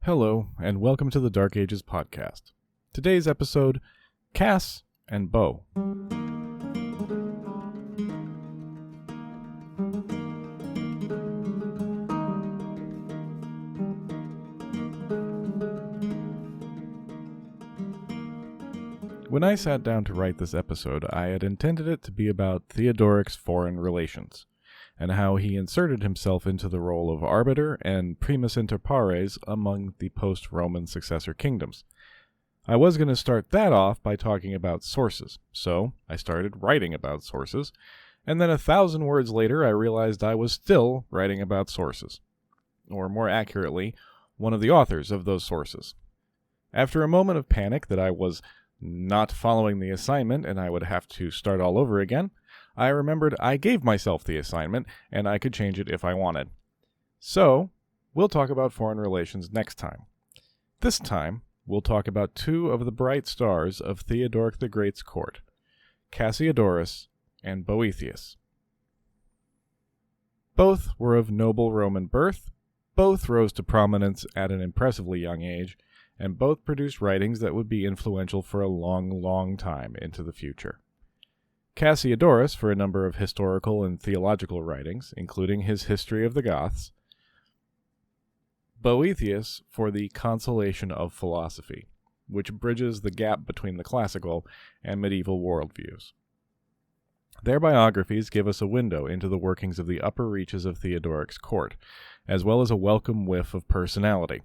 Hello, and welcome to the Dark Ages podcast. Today's episode, Cass and Bo. When I sat down to write this episode, I had intended it to be about Theodoric's foreign relations, and how he inserted himself into the role of arbiter and primus inter pares among the post-Roman successor kingdoms. I was going to start that off by talking about sources, so I started writing about sources, and then 1,000 words later I realized I was still writing about sources. Or more accurately, one of the authors of those sources. After a moment of panic that I was not following the assignment and I would have to start all over again, I remembered I gave myself the assignment and I could change it if I wanted. So, we'll talk about foreign relations next time. This time, we'll talk about two of the bright stars of Theodoric the Great's court, Cassiodorus and Boethius. Both were of noble Roman birth, both rose to prominence at an impressively young age, and both produced writings that would be influential for a long, long time into the future. Cassiodorus for a number of historical and theological writings, including his History of the Goths. Boethius for the Consolation of Philosophy, which bridges the gap between the classical and medieval worldviews. Their biographies give us a window into the workings of the upper reaches of Theodoric's court, as well as a welcome whiff of personality.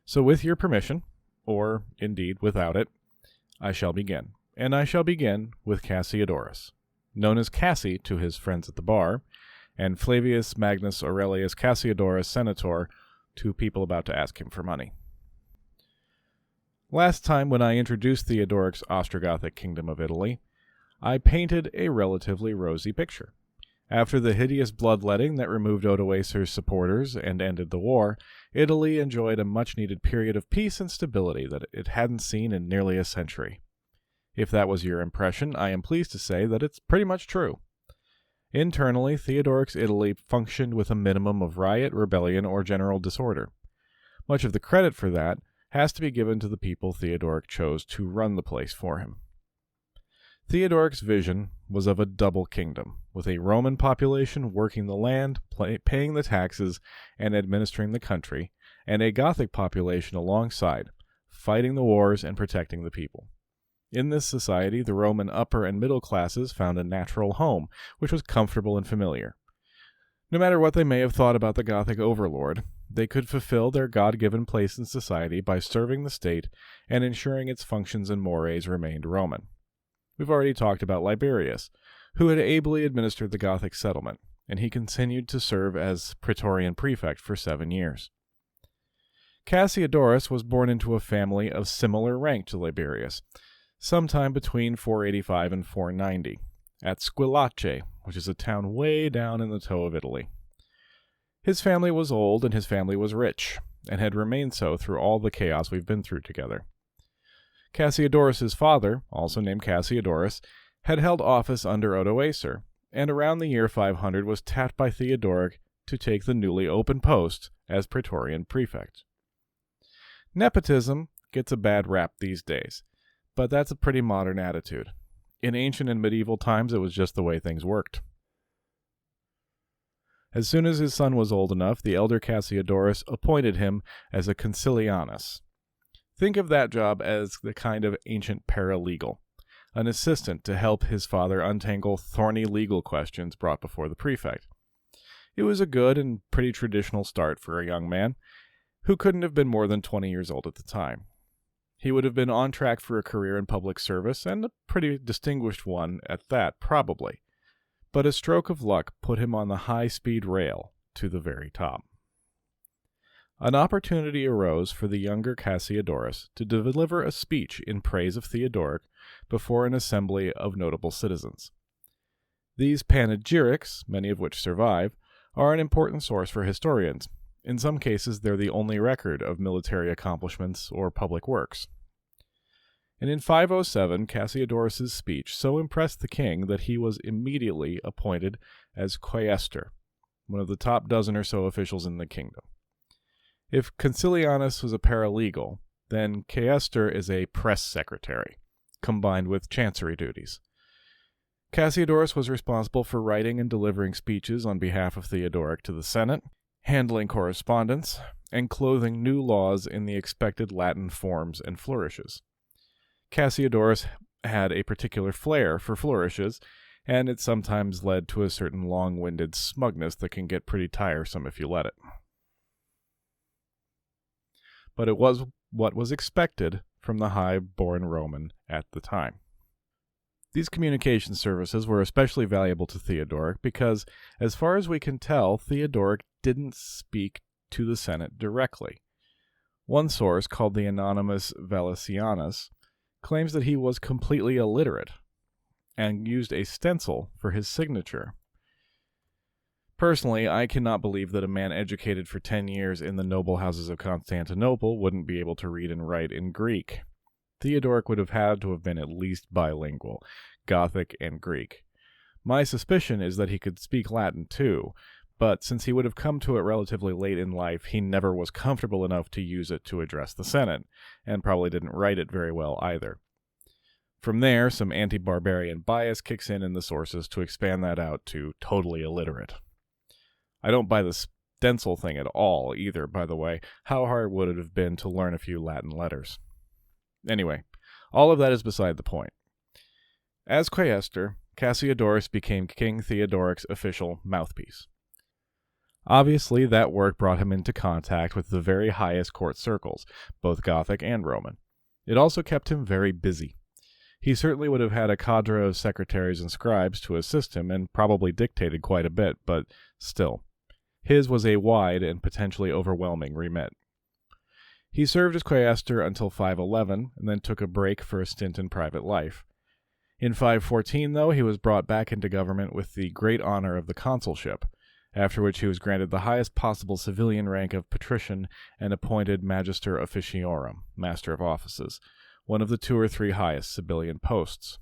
So with your permission, or indeed without it, I shall begin. And I shall begin with Cassiodorus, known as Cassi to his friends at the bar, and Flavius Magnus Aurelius Cassiodorus Senator to people about to ask him for money. Last time when I introduced Theodoric's Ostrogothic kingdom of Italy, I painted a relatively rosy picture. After the hideous bloodletting that removed Odoacer's supporters and ended the war, Italy enjoyed a much-needed period of peace and stability that it hadn't seen in nearly a century. If that was your impression, I am pleased to say that it's pretty much true. Internally, Theodoric's Italy functioned with a minimum of riot, rebellion, or general disorder. Much of the credit for that has to be given to the people Theodoric chose to run the place for him. Theodoric's vision was of a double kingdom, with a Roman population working the land, paying the taxes, and administering the country, and a Gothic population alongside, fighting the wars and protecting the people. In this society, the Roman upper and middle classes found a natural home, which was comfortable and familiar. No matter what they may have thought about the Gothic overlord, they could fulfill their God-given place in society by serving the state and ensuring its functions and mores remained Roman. We've already talked about Liberius, who had ably administered the Gothic settlement, and he continued to serve as Praetorian prefect for 7 years. Cassiodorus was born into a family of similar rank to Liberius, sometime between 485 and 490, at Squillace, which is a town way down in the toe of Italy. His family was old and his family was rich, and had remained so through all the chaos we've been through together. Cassiodorus's father, also named Cassiodorus, had held office under Odoacer, and around the year 500 was tapped by Theodoric to take the newly opened post as Praetorian prefect. Nepotism gets a bad rap these days, but that's a pretty modern attitude. In ancient and medieval times, it was just the way things worked. As soon as his son was old enough, the elder Cassiodorus appointed him as a consilianus. Think of that job as the kind of ancient paralegal, an assistant to help his father untangle thorny legal questions brought before the prefect. It was a good and pretty traditional start for a young man who couldn't have been more than 20 years old at the time. He would have been on track for a career in public service, and a pretty distinguished one at that, probably. But a stroke of luck put him on the high-speed rail to the very top. An opportunity arose for the younger Cassiodorus to deliver a speech in praise of Theodoric before an assembly of notable citizens. These panegyrics, many of which survive, are an important source for historians. In some cases, they're the only record of military accomplishments or public works. And in 507, Cassiodorus's speech so impressed the king that he was immediately appointed as quaestor, one of the top dozen or so officials in the kingdom. If Concilianus was a paralegal, then Caister is a press secretary, combined with chancery duties. Cassiodorus was responsible for writing and delivering speeches on behalf of Theodoric to the Senate, handling correspondence, and clothing new laws in the expected Latin forms and flourishes. Cassiodorus had a particular flair for flourishes, and it sometimes led to a certain long-winded smugness that can get pretty tiresome if you let it. But it was what was expected from the high-born Roman at the time. These communication services were especially valuable to Theodoric because, as far as we can tell, Theodoric didn't speak to the Senate directly. One source, called the anonymous Valesianus, claims that he was completely illiterate and used a stencil for his signature. Personally, I cannot believe that a man educated for 10 years in the noble houses of Constantinople wouldn't be able to read and write in Greek. Theodoric would have had to have been at least bilingual, Gothic and Greek. My suspicion is that he could speak Latin too, but since he would have come to it relatively late in life, he never was comfortable enough to use it to address the Senate, and probably didn't write it very well either. From there, some anti-barbarian bias kicks in the sources to expand that out to totally illiterate. I don't buy the stencil thing at all either, by the way. How hard would it have been to learn a few Latin letters? Anyway, all of that is beside the point. As quaestor, Cassiodorus became King Theodoric's official mouthpiece. Obviously, that work brought him into contact with the very highest court circles, both Gothic and Roman. It also kept him very busy. He certainly would have had a cadre of secretaries and scribes to assist him and probably dictated quite a bit, but still, his was a wide and potentially overwhelming remit. He served as quaestor until 511 and then took a break for a stint in private life. In 514, though, he was brought back into government with the great honor of the consulship, after which he was granted the highest possible civilian rank of patrician and appointed magister officiorum, master of offices, one of the 2 or 3 highest civilian posts.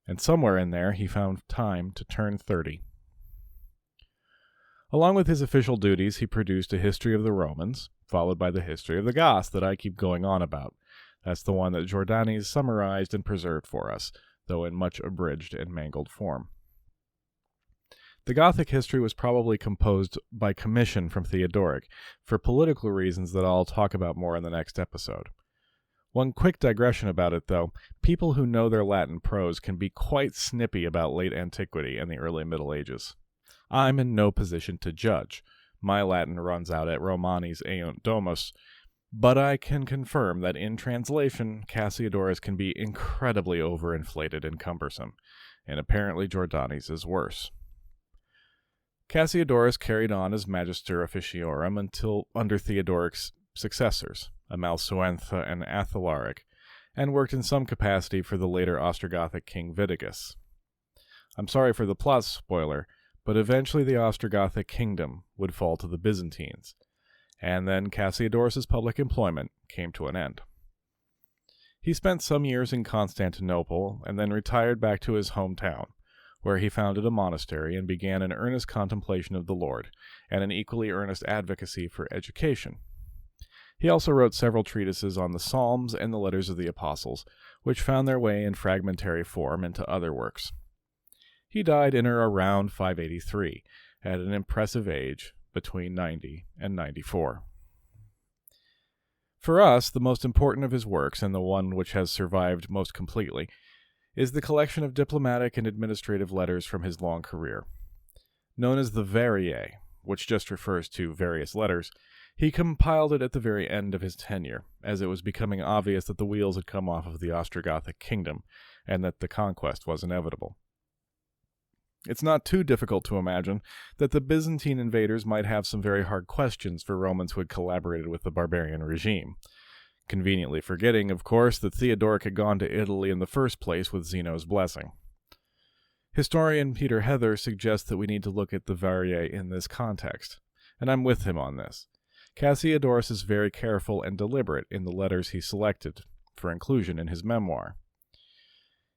And somewhere in there he found time to turn 30. Along with his official duties, he produced a history of the Romans, followed by the history of the Goths that I keep going on about. That's the one that Jordanes summarized and preserved for us, though in much abridged and mangled form. The Gothic history was probably composed by commission from Theodoric, for political reasons that I'll talk about more in the next episode. One quick digression about it, though. People who know their Latin prose can be quite snippy about late antiquity and the early Middle Ages. I'm in no position to judge. My Latin runs out at Romanis eunt domus, but I can confirm that in translation, Cassiodorus can be incredibly overinflated and cumbersome, and apparently Jordanes is worse. Cassiodorus carried on as magister officiorum until under Theodoric's successors, Amalsuentha and Athalaric, and worked in some capacity for the later Ostrogothic king Vidigus. I'm sorry for the plot spoiler, but eventually the Ostrogothic kingdom would fall to the Byzantines, and then Cassiodorus's public employment came to an end. He spent some years in Constantinople and then retired back to his hometown, where he founded a monastery and began an earnest contemplation of the Lord and an equally earnest advocacy for education. He also wrote several treatises on the Psalms and the letters of the Apostles, which found their way in fragmentary form into other works. He died in or around 583, at an impressive age, between 90 and 94. For us, the most important of his works, and the one which has survived most completely, is the collection of diplomatic and administrative letters from his long career. Known as the Variae, which just refers to various letters, he compiled it at the very end of his tenure, as it was becoming obvious that the wheels had come off of the Ostrogothic kingdom, and that the conquest was inevitable. It's not too difficult to imagine that the Byzantine invaders might have some very hard questions for Romans who had collaborated with the barbarian regime. Conveniently forgetting, of course, that Theodoric had gone to Italy in the first place with Zeno's blessing. Historian Peter Heather suggests that we need to look at the Variae in this context, and I'm with him on this. Cassiodorus is very careful and deliberate in the letters he selected for inclusion in his memoir.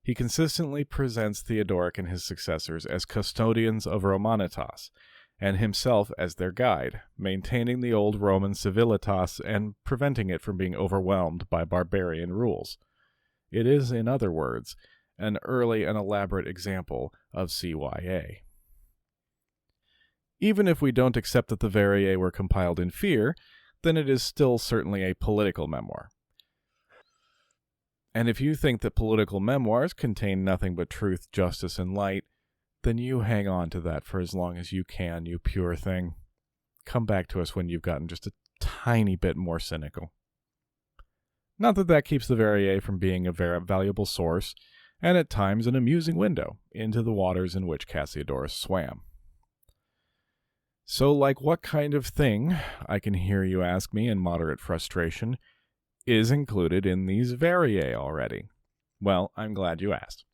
He consistently presents Theodoric and his successors as custodians of Romanitas, and himself as their guide, maintaining the old Roman civilitas and preventing it from being overwhelmed by barbarian rules. It is, in other words, an early and elaborate example of CYA. Even if we don't accept that the Variae were compiled in fear, then it is still certainly a political memoir. And if you think that political memoirs contain nothing but truth, justice, and light, then you hang on to that for as long as you can, you pure thing. Come back to us when you've gotten just a tiny bit more cynical. Not that that keeps the Variae from being a very valuable source, and at times an amusing window into the waters in which Cassiodorus swam. So, like, what kind of thing, I can hear you ask me in moderate frustration, is included in these Variae already? Well, I'm glad you asked.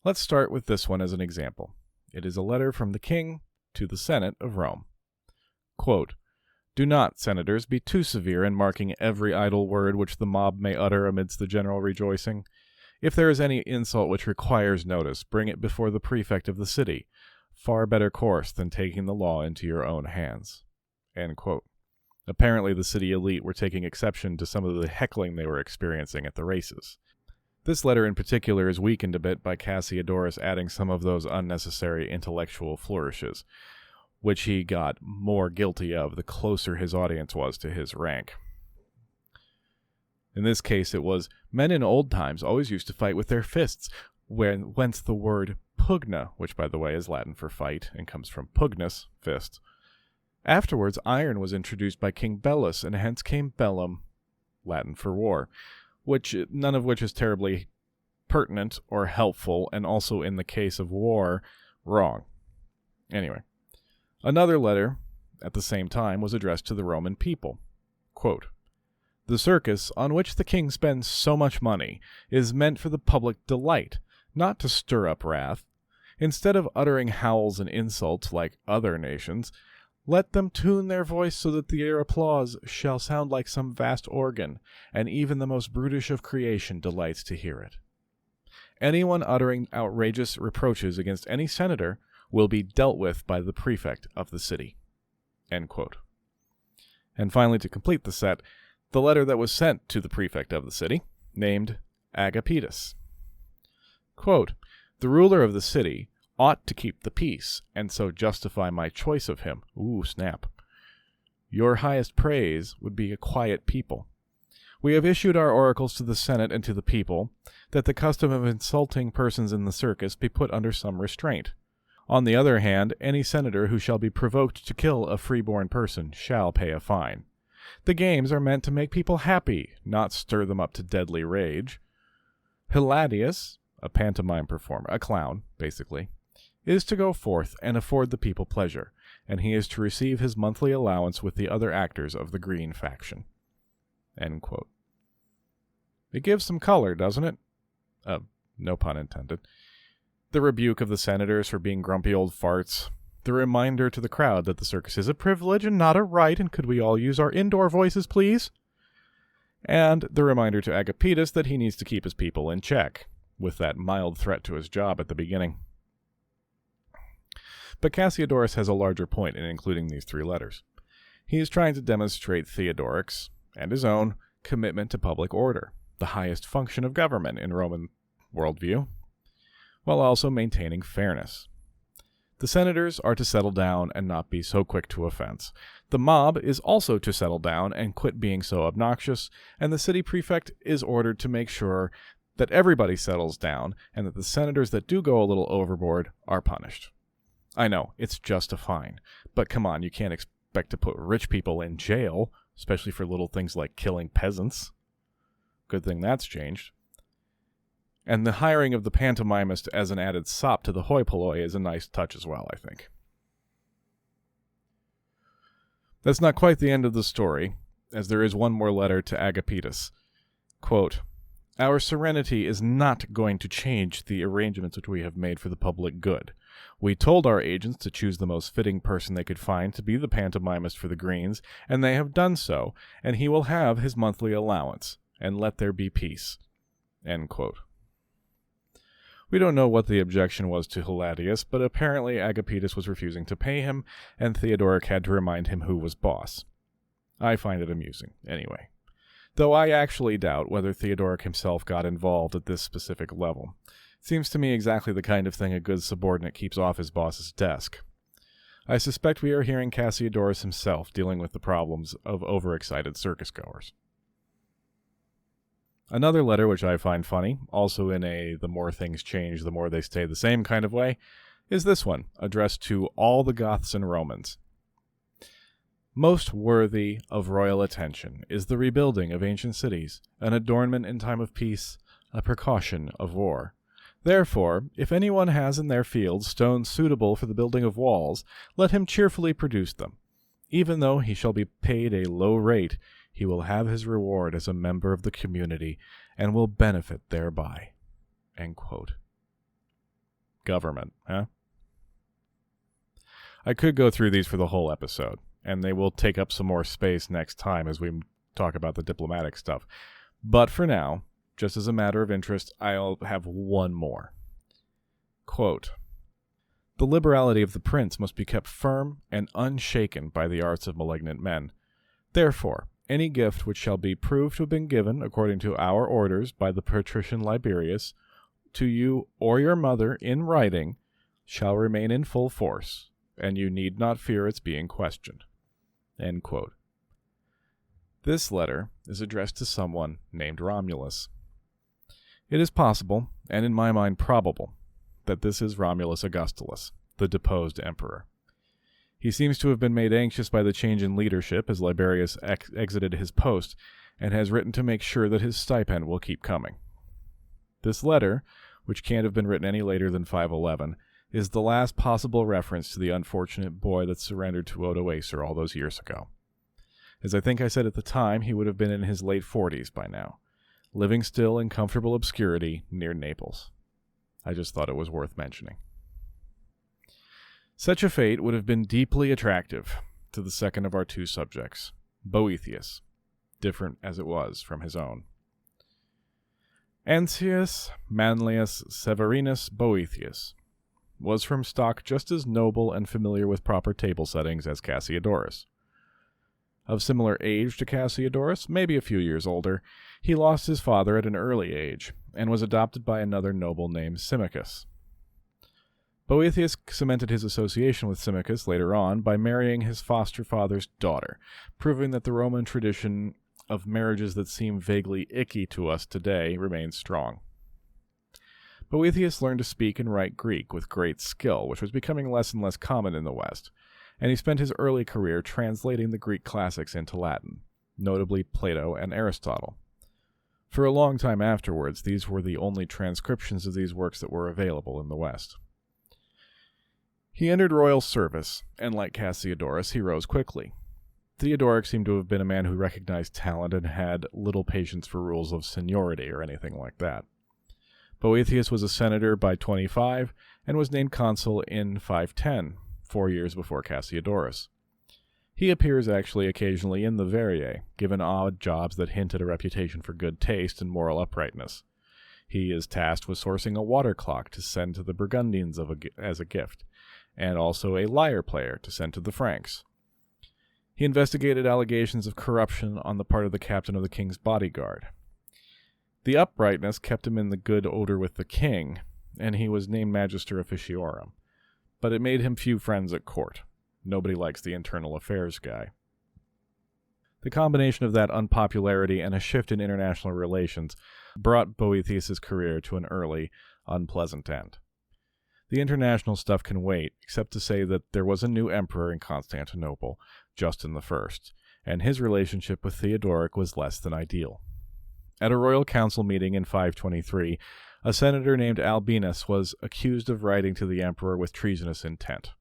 Let's start with this one as an example. It is a letter from the king to the Senate of Rome. Quote, "Do not, senators, be too severe in marking every idle word which the mob may utter amidst the general rejoicing. If there is any insult which requires notice, bring it before the prefect of the city. Far better course than taking the law into your own hands." End quote. Apparently the city elite were taking exception to some of the heckling they were experiencing at the races. This letter in particular is weakened a bit by Cassiodorus adding some of those unnecessary intellectual flourishes, which he got more guilty of the closer his audience was to his rank. In this case it was, men in old times always used to fight with their fists, whence the word pugna, which by the way is Latin for fight, and comes from pugnus, fist. Afterwards iron was introduced by King Belus, and hence came bellum, Latin for war, none of which is terribly pertinent or helpful, and also in the case of war, wrong. Anyway, another letter at the same time was addressed to the Roman people. Quote, "The circus, on which the king spends so much money, is meant for the public delight, not to stir up wrath. Instead of uttering howls and insults like other nations, let them tune their voice so that their applause shall sound like some vast organ, and even the most brutish of creation delights to hear it. Anyone uttering outrageous reproaches against any senator will be dealt with by the prefect of the city." End quote. And finally, to complete the set, the letter that was sent to the prefect of the city, named Agapetus. Quote, "The ruler of the city ought to keep the peace, and so justify my choice of him." Ooh, snap. "Your highest praise would be a quiet people. We have issued our oracles to the Senate and to the people, that the custom of insulting persons in the circus be put under some restraint. On the other hand, any senator who shall be provoked to kill a freeborn person shall pay a fine. The games are meant to make people happy, not stir them up to deadly rage. Hiladius," a pantomime performer, a clown, basically, "is to go forth and afford the people pleasure, and he is to receive his monthly allowance with the other actors of the green faction." End quote. It gives some color, doesn't it? No pun intended. The rebuke of the senators for being grumpy old farts. The reminder to the crowd that the circus is a privilege and not a right, and could we all use our indoor voices, please? And the reminder to Agapetus that he needs to keep his people in check, with that mild threat to his job at the beginning. But Cassiodorus has a larger point in including these three letters. He is trying to demonstrate Theodoric's, and his own, commitment to public order, the highest function of government in Roman worldview, while also maintaining fairness. The senators are to settle down and not be so quick to offense. The mob is also to settle down and quit being so obnoxious, and the city prefect is ordered to make sure that everybody settles down and that the senators that do go a little overboard are punished. I know, it's just a fine, but come on, you can't expect to put rich people in jail, especially for little things like killing peasants. Good thing that's changed. And the hiring of the pantomimist as an added sop to the hoi polloi is a nice touch as well, I think. That's not quite the end of the story, as there is one more letter to Agapetus. Quote, "Our serenity is not going to change the arrangements which we have made for the public good. We told our agents to choose the most fitting person they could find to be the pantomimist for the greens, and they have done so, and he will have his monthly allowance, and let there be peace." End quote. We don't know what the objection was to Hiladius, but apparently Agapetus was refusing to pay him, and Theodoric had to remind him who was boss. I find it amusing, anyway. Though I actually doubt whether Theodoric himself got involved at this specific level. It seems to me exactly the kind of thing a good subordinate keeps off his boss's desk. I suspect we are hearing Cassiodorus himself dealing with the problems of overexcited circus-goers. Another letter which I find funny, also in a the more things change, the more they stay the same kind of way, is this one, addressed to all the Goths and Romans. Most worthy of royal attention is the rebuilding of ancient cities, an adornment in time of peace, a precaution of war. Therefore, if anyone has in their fields stones suitable for the building of walls, let him cheerfully produce them. Even though he shall be paid a low rate, he will have his reward as a member of the community, and will benefit thereby. End quote. Government, huh? I could go through these for the whole episode, and they will take up some more space next time as we talk about the diplomatic stuff. But for now, just as a matter of interest, I'll have one more. Quote, "The liberality of the prince must be kept firm and unshaken by the arts of malignant men. Therefore, any gift which shall be proved to have been given according to our orders by the patrician Liberius to you or your mother in writing shall remain in full force, and you need not fear its being questioned." End quote. This letter is addressed to someone named Romulus. It is possible, and in my mind probable, that this is Romulus Augustulus, the deposed emperor. He seems to have been made anxious by the change in leadership as Liberius exited his post, and has written to make sure that his stipend will keep coming. This letter, which can't have been written any later than 511, is the last possible reference to the unfortunate boy that surrendered to Odoacer all those years ago. As I think I said at the time, he would have been in his late 40s by now, living still in comfortable obscurity near Naples. I just thought it was worth mentioning. Such a fate would have been deeply attractive to the second of our two subjects, Boethius, different as it was from his own. Ancius Manlius Severinus Boethius was from stock just as noble and familiar with proper table settings as Cassiodorus. Of similar age to Cassiodorus, maybe a few years older, he lost his father at an early age, and was adopted by another noble named Symmachus. Boethius cemented his association with Symmachus later on by marrying his foster father's daughter, proving that the Roman tradition of marriages that seem vaguely icky to us today remains strong. Boethius learned to speak and write Greek with great skill, which was becoming less and less common in the West, and he spent his early career translating the Greek classics into Latin, notably Plato and Aristotle. For a long time afterwards, these were the only transcriptions of these works that were available in the West. He entered royal service, and like Cassiodorus, he rose quickly. Theodoric seemed to have been a man who recognized talent and had little patience for rules of seniority or anything like that. Boethius was a senator by 25, and was named consul in 510, 4 years before Cassiodorus. He appears actually occasionally in the Verrae, given odd jobs that hint at a reputation for good taste and moral uprightness. He is tasked with sourcing a water clock to send to the Burgundians as a gift, and also a lyre player to send to the Franks. He investigated allegations of corruption on the part of the captain of the king's bodyguard. The uprightness kept him in the good odor with the king, and he was named Magister Officiorum, but it made him few friends at court. Nobody likes the internal affairs guy. The combination of that unpopularity and a shift in international relations brought Boethius' career to an early, unpleasant end. The international stuff can wait, except to say that there was a new emperor in Constantinople, Justin I, and his relationship with Theodoric was less than ideal. At a royal council meeting in 523, a senator named Albinus was accused of writing to the emperor with treasonous intent.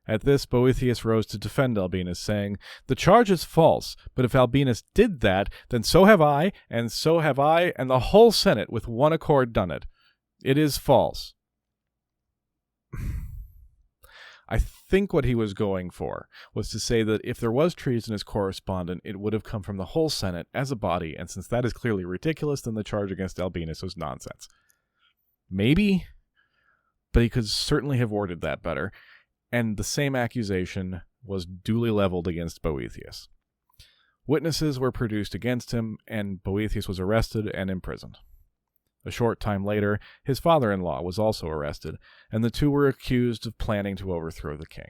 At this, Boethius rose to defend Albinus, saying, "The charge is false, but if Albinus did that, then so have I, and the whole Senate with one accord done it. It is false." I think what he was going for was to say that if there was treasonous correspondence, it would have come from the whole Senate as a body, and since that is clearly ridiculous, then the charge against Albinus was nonsense. Maybe, but he could certainly have worded that better, and the same accusation was duly leveled against Boethius. Witnesses were produced against him, and Boethius was arrested and imprisoned. A short time later, his father-in-law was also arrested, and the two were accused of planning to overthrow the king.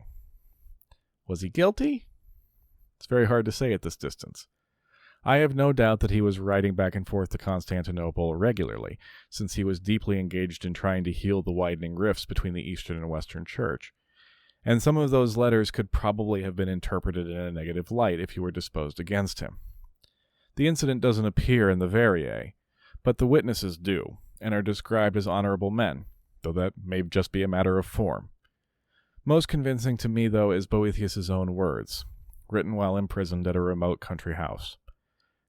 Was he guilty? It's very hard to say at this distance. I have no doubt that he was riding back and forth to Constantinople regularly, since he was deeply engaged in trying to heal the widening rifts between the Eastern and Western Church. And some of those letters could probably have been interpreted in a negative light if you were disposed against him. The incident doesn't appear in the Variae, but the witnesses do, and are described as honorable men, though that may just be a matter of form. Most convincing to me, though, is Boethius's own words, written while imprisoned at a remote country house.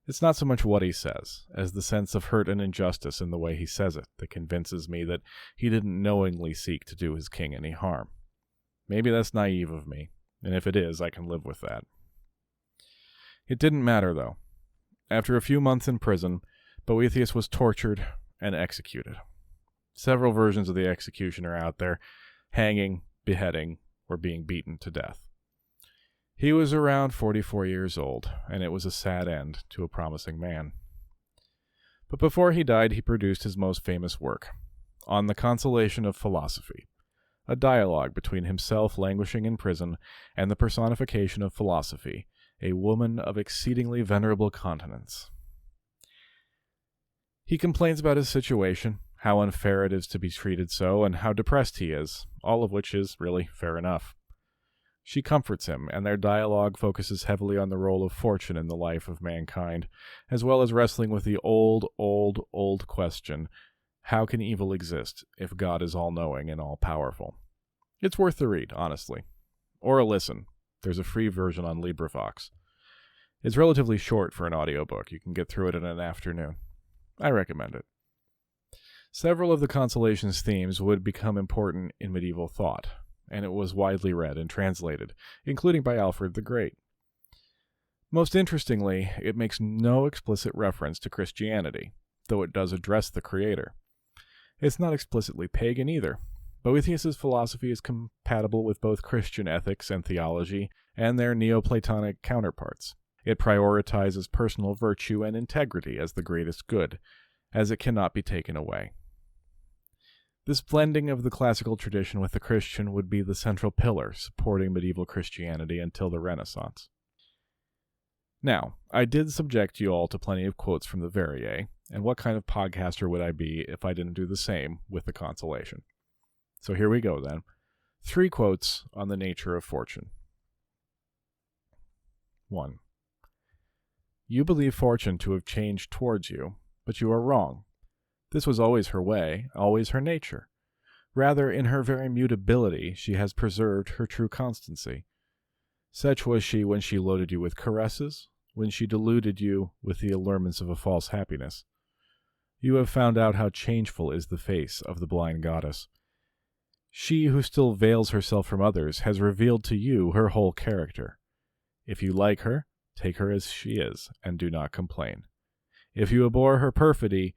It's not so much what he says, as the sense of hurt and injustice in the way he says it that convinces me that he didn't knowingly seek to do his king any harm. Maybe that's naive of me, and if it is, I can live with that. It didn't matter, though. After a few months in prison, Boethius was tortured and executed. Several versions of the execution are out there: hanging, beheading, or being beaten to death. He was around 44 years old, and it was a sad end to a promising man. But before he died, he produced his most famous work, On the Consolation of Philosophy, a dialogue between himself languishing in prison and the personification of philosophy, a woman of exceedingly venerable countenance. He complains about his situation, how unfair it is to be treated so, and how depressed he is, all of which is really fair enough. She comforts him, and their dialogue focuses heavily on the role of fortune in the life of mankind, as well as wrestling with the old question, how can evil exist if God is all-knowing and all-powerful? It's worth the read, honestly. Or a listen. There's a free version on LibriVox. It's relatively short for an audiobook. You can get through it in an afternoon. I recommend it. Several of the Consolation's themes would become important in medieval thought, and it was widely read and translated, including by Alfred the Great. Most interestingly, it makes no explicit reference to Christianity, though it does address the Creator. It's not explicitly pagan either. Boethius's philosophy is compatible with both Christian ethics and theology and their Neoplatonic counterparts. It prioritizes personal virtue and integrity as the greatest good, as it cannot be taken away. This blending of the classical tradition with the Christian would be the central pillar supporting medieval Christianity until the Renaissance. Now, I did subject you all to plenty of quotes from the Variae, and what kind of podcaster would I be if I didn't do the same with the Consolation? So here we go then. 3 quotes on the nature of fortune. 1. You believe fortune to have changed towards you, but you are wrong. This was always her way, always her nature. Rather, in her very mutability, she has preserved her true constancy. Such was she when she loaded you with caresses, when she deluded you with the allurements of a false happiness. You have found out how changeful is the face of the blind goddess. She who still veils herself from others has revealed to you her whole character. If you like her, take her as she is, and do not complain. If you abhor her perfidy,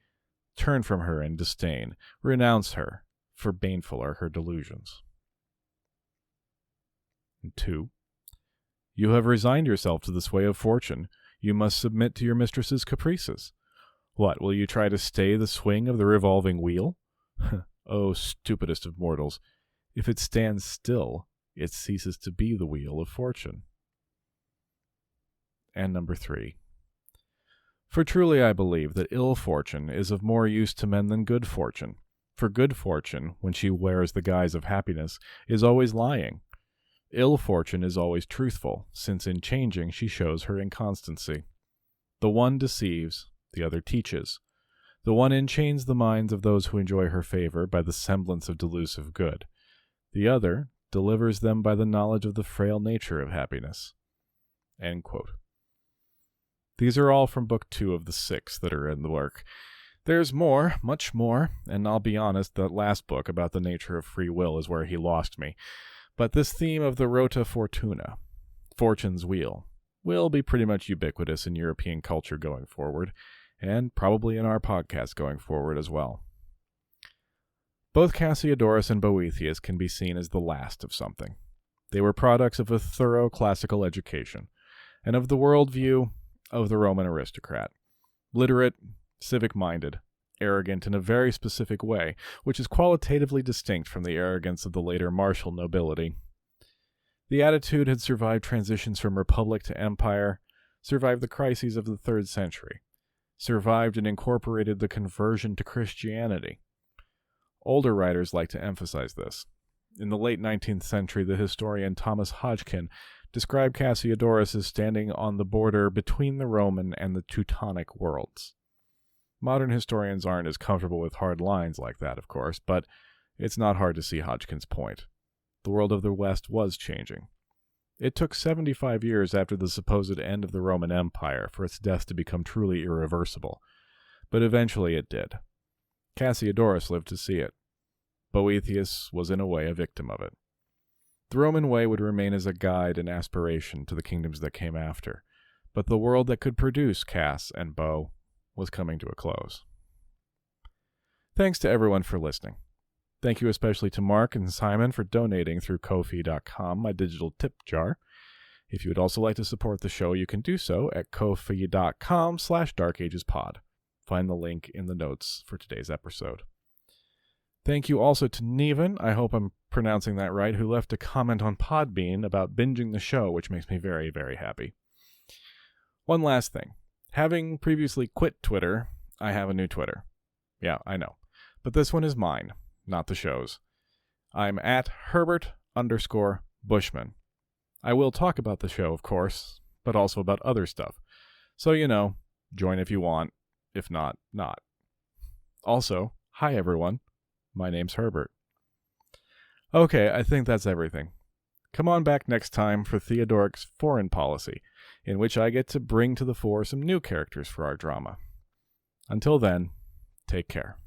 turn from her in disdain, renounce her, for baneful are her delusions. 2. You have resigned yourself to the sway of fortune. You must submit to your mistress's caprices. What, will you try to stay the swing of the revolving wheel? O stupidest of mortals, if it stands still, it ceases to be the wheel of fortune. And 3. For truly I believe that ill fortune is of more use to men than good fortune. For good fortune, when she wears the guise of happiness, is always lying. Ill fortune is always truthful, since in changing she shows her inconstancy. The one deceives, the other teaches. The one enchains the minds of those who enjoy her favor by the semblance of delusive good. The other delivers them by the knowledge of the frail nature of happiness. End quote. These are all from Book 2 of the 6 that are in the work. There's more, much more, and I'll be honest, that last book about the nature of free will is where he lost me. But this theme of the Rota Fortuna, Fortune's Wheel, will be pretty much ubiquitous in European culture going forward, and probably in our podcast going forward as well. Both Cassiodorus and Boethius can be seen as the last of something. They were products of a thorough classical education, and of the worldview of the Roman aristocrat. Literate, civic-minded, arrogant in a very specific way, which is qualitatively distinct from the arrogance of the later martial nobility. The attitude had survived transitions from republic to empire, survived the crises of the 3rd century, survived and incorporated the conversion to Christianity. Older writers like to emphasize this. In the late 19th century, the historian Thomas Hodgkin described Cassiodorus as standing on the border between the Roman and the Teutonic worlds. Modern historians aren't as comfortable with hard lines like that, of course, but it's not hard to see Hodgkin's point. The world of the West was changing. It took 75 years after the supposed end of the Roman Empire for its death to become truly irreversible, but eventually it did. Cassiodorus lived to see it. Boethius was in a way a victim of it. The Roman way would remain as a guide and aspiration to the kingdoms that came after, but the world that could produce Cass and Bo was coming to a close. Thanks to everyone for listening. Thank you especially to Mark and Simon for donating through Ko-fi.com, my digital tip jar. If you would also like to support the show, you can do so at ko-fi.com/darkagespod. Find the link in the notes for today's episode. Thank you also to Neven, I hope I'm pronouncing that right, who left a comment on Podbean about binging the show, which makes me very, very happy. One last thing. Having previously quit Twitter, I have a new Twitter. Yeah, I know. But this one is mine, not the show's. I'm at Herbert_Bushman. I will talk about the show, of course, but also about other stuff. So, join if you want. If not, not. Also, hi everyone. My name's Herbert. Okay, I think that's everything. Come on back next time for Theodoric's Foreign Policy, in which I get to bring to the fore some new characters for our drama. Until then, take care.